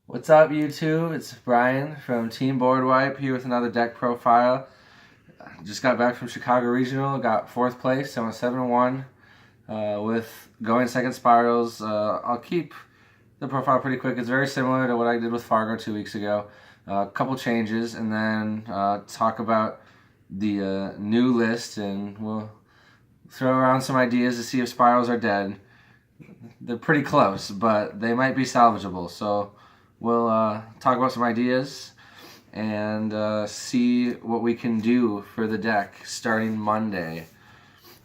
What's up, YouTube? It's Brian from Team Board Wipe here with another deck profile. Just got back from Chicago Regional, got 4th place. I went 7-1 with going second Spyrals. I'll keep the profile pretty quick. It's very similar to what I did with Fargo 2 weeks ago. A couple changes, and then talk about the new list, and we'll throw around some ideas to see if Spirals are dead. They're pretty close, but they might be salvageable. So we'll talk about some ideas and see what we can do for the deck starting Monday.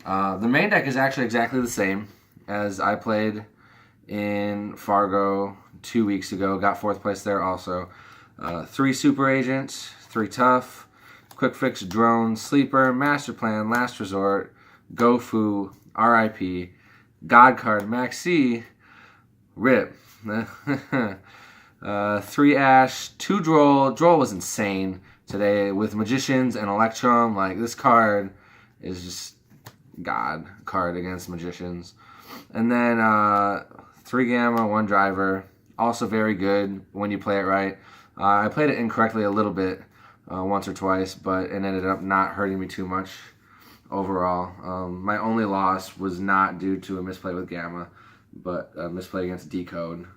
The main deck is actually exactly the same as I played in Fargo 2 weeks ago. Got 4th place there also. 3 Super Agents, 3 Tough, Quick Fix, Drone, Sleeper, Master Plan, Last Resort, Gofu, RIP, God Card, Maxi, RIP. 3 Ash, 2 Droll. Droll was insane today with Magicians and Electrum. Like, this card is just God card against Magicians. And then 3 Gamma, 1 Driver. Also very good when you play it right. I played it incorrectly a little bit once or twice, but it ended up not hurting me too much overall. My only loss was not due to a misplay with Gamma, but a misplay against Decode.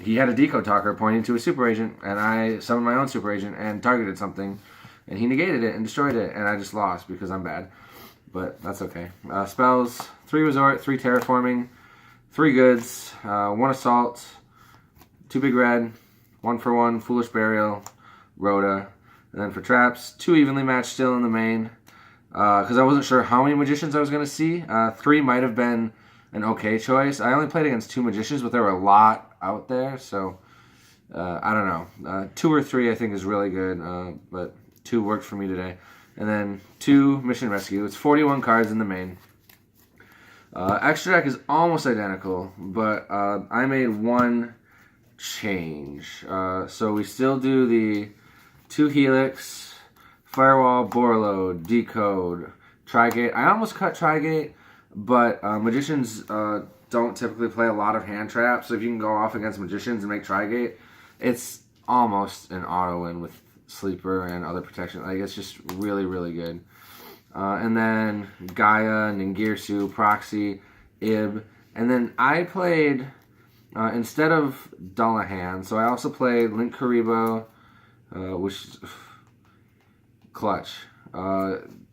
He had a Decode talker pointing to a Super Agent, and I summoned my own Super Agent and targeted something, and he negated it and destroyed it, and I just lost because I'm bad. But that's okay. Spells, 3 Resort, 3 Terraforming, 3 Goods, 1 Assault, 2 Big Red, 1 for 1, Foolish Burial, Rhoda. And then for traps, 2 evenly matched still in the main, because I wasn't sure how many Magicians I was going to see. 3 might have been an okay choice. I only played against 2 Magicians, but there were a lot out there, so I don't know. 2 or 3 I think is really good, but 2 worked for me today. And then 2 Mission Rescue. It's 41 cards in the main. Extra deck is almost identical, but I made 1 change. So we still do the 2 Helix, Firewall, Borload, Decode, Trigate. I almost cut Trigate, but Magicians don't typically play a lot of hand traps, so if you can go off against Magicians and make Trigate, it's almost an auto win with Sleeper and other protection. Like, it's just really, really good. And then Gaia, Ningirsu, Proxy, Ib. And then I played, instead of Dullahan, so I also played Link Karibo, which is clutch.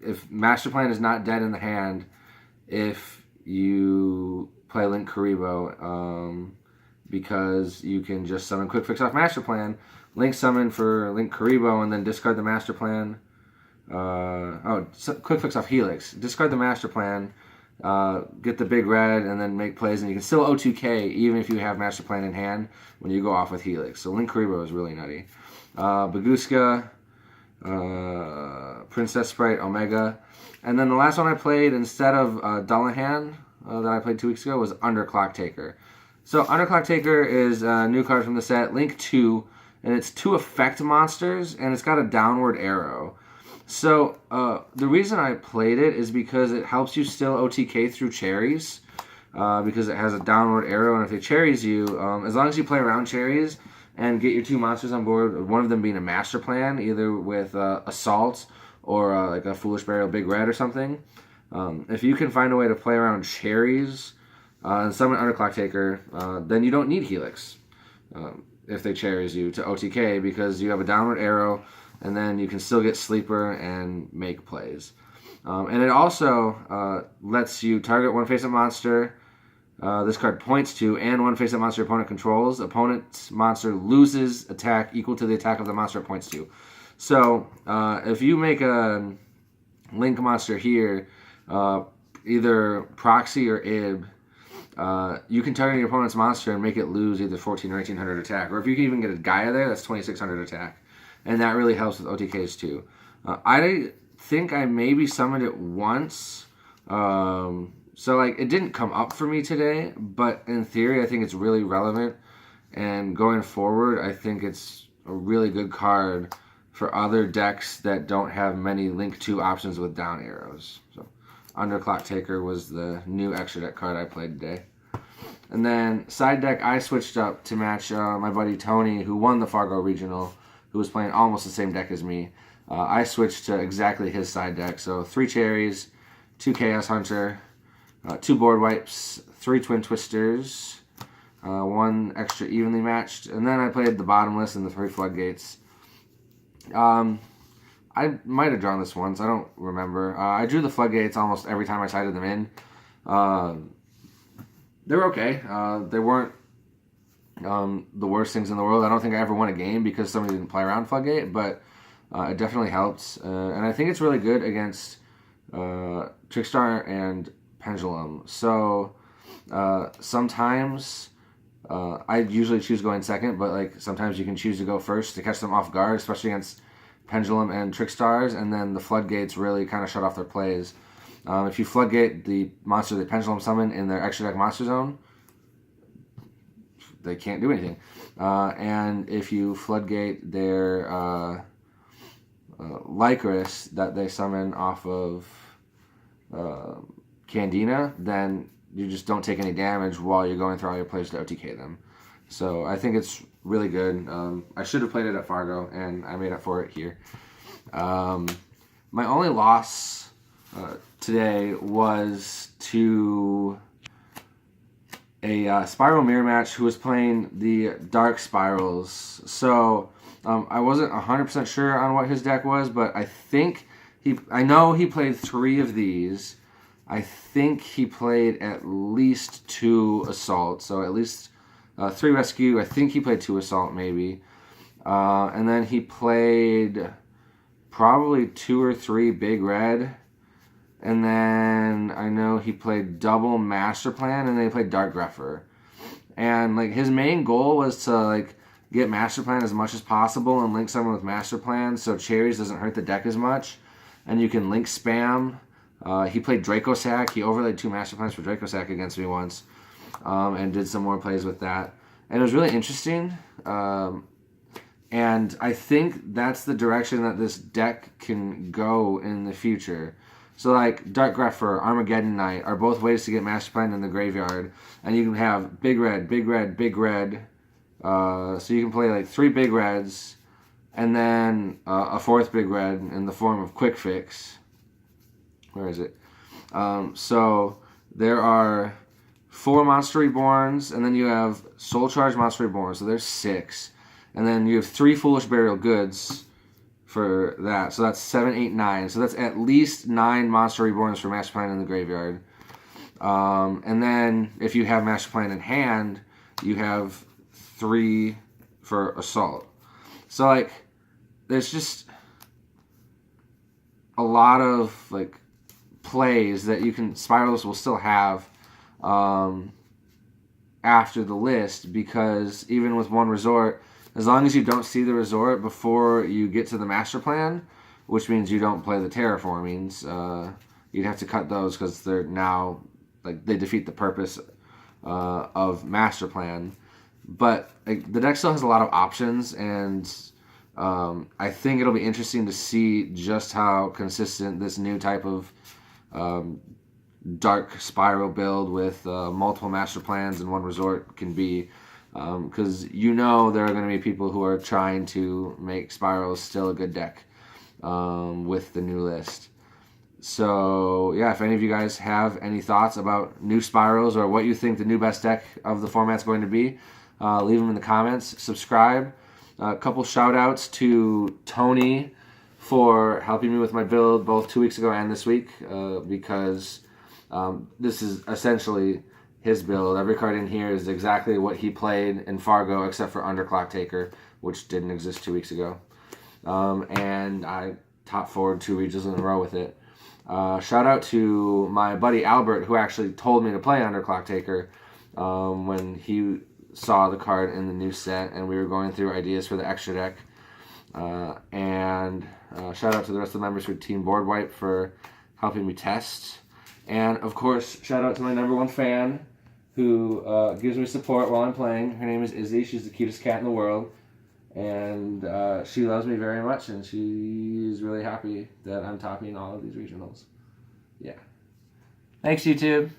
If Master Plan is not dead in the hand, if you play Link Karibo, because you can just summon Quick Fix off Master Plan, Link summon for Link Karibo, and then discard the Master Plan. Quick Fix off Helix. Discard the Master Plan, get the Big Red, and then make plays, and you can still O2K even if you have Master Plan in hand when you go off with Helix. So Link Karibo is really nutty. Baguska, Princess Sprite, Omega. And then the last one I played instead of Dullahan that I played 2 weeks ago was Underclock Taker. So Underclock Taker is a new card from the set, Link 2, and it's 2 effect monsters, and it's got a downward arrow. So the reason I played it is because it helps you still OTK through cherries, because it has a downward arrow, and if it cherries you, as long as you play around cherries and get your 2 monsters on board, one of them being a Master Plan, either with Assault or like a Foolish Burial Big Red or something, if you can find a way to play around cherries and summon Underclock Taker, then you don't need Helix if they cherries you to OTK, because you have a downward arrow, and then you can still get Sleeper and make plays. And it also lets you target 1 face-up monster this card points to, and 1 face-up monster opponent controls. Opponent's monster loses attack equal to the attack of the monster it points to. So if you make a Link monster here, either Proxy or Ib, you can target your opponent's monster and make it lose either 14 or 1800 attack. Or if you can even get a Gaia there, that's 2600 attack. And that really helps with OTKs too. I think I maybe summoned it once. So like, it didn't come up for me today, but in theory I think it's really relevant. And going forward, I think it's a really good card for other decks that don't have many Link 2 options with down arrows. So Underclock Taker was the new extra deck card I played today. And then side deck, I switched up to match my buddy Tony, who won the Fargo Regional, who was playing almost the same deck as me. I switched to exactly his side deck. So 3 Cherries, 2 Chaos Hunter, 2 Board Wipes, 3 Twin Twisters, 1 extra evenly matched, and then I played the Bottomless and the 3 Floodgates. I might have drawn this once. I don't remember. I drew the Floodgates almost every time I sided them in. They were okay. They weren't the worst things in the world. I don't think I ever won a game because somebody didn't play around Floodgate, but it definitely helps. And I think it's really good against Trickstar and Pendulum. So sometimes I usually choose going second, but like sometimes you can choose to go first to catch them off guard, especially against Pendulum and Trickstars, and then the Floodgates really kind of shut off their plays. If you Floodgate the monster that Pendulum summon in their extra deck monster zone, they can't do anything. And if you Floodgate their Lycoris that they summon off of Candina, then you just don't take any damage while you're going through all your plays to OTK them. So I think it's really good. I should have played it at Fargo, and I made up for it here. My only loss today was to a Spiral Mirror match who was playing the Dark Spyrals. So I wasn't 100% sure on what his deck was, but I know he played 3 of these. I think he played at least 2 Assault, so at least 3 Rescue. I think he played 2 Assault, maybe. And then he played probably 2 or 3 Big Red. And then I know he played double Master Plan, and then he played Dark Grepher. And like his main goal was to like get Master Plan as much as possible and link someone with Master Plan so Cherries doesn't hurt the deck as much. And you can link spam. He played Draco Sack. He overlaid 2 Master Plans for Draco Sack against me once. And did some more plays with that. And it was really interesting. And I think that's the direction that this deck can go in the future. So like Dark Grepher, Armageddon Knight are both ways to get Master Plan in the graveyard. And you can have Big Red, Big Red, Big Red. So you can play like 3 Big Reds and then a 4th Big Red in the form of Quick Fix. Where is it? So there are 4 Monster Reborns, and then you have Soul Charge Monster Reborns, so there's 6. And then you have 3 Foolish Burial Goods for that, so that's 7, 8, 9. So that's at least 9 Monster Reborns for Master Plan in the graveyard. And then if you have Master Plan in hand, you have 3 for Assault. So like, there's just a lot of like plays that you can, Spyrals will still have after the list, because even with 1 resort, as long as you don't see the resort before you get to the Master Plan, which means you don't play the terraformings, you'd have to cut those because they're now, like, they defeat the purpose of Master Plan. But like, the deck still has a lot of options, and I think it'll be interesting to see just how consistent this new type of dark spiral build with multiple Master Plans and 1 resort can be. Because there are going to be people who are trying to make Spyrals still a good deck with the new list. So yeah, if any of you guys have any thoughts about new Spyrals or what you think the new best deck of the format's going to be, leave them in the comments. Subscribe. A couple shout outs to Tony for helping me with my build both 2 weeks ago and this week, because this is essentially his build. Every card in here is exactly what he played in Fargo, except for Underclock Taker, which didn't exist 2 weeks ago. And I top forward 2 regions in a row with it. Shout out to my buddy Albert, who actually told me to play Underclock Taker when he saw the card in the new set, and we were going through ideas for the extra deck. And shout out to the rest of the members for Team Board Wipe for helping me test. And of course, shout out to my #1 fan who gives me support while I'm playing. Her name is Izzy. She's the cutest cat in the world. And she loves me very much, and she's really happy that I'm topping all of these regionals. Yeah. Thanks, YouTube.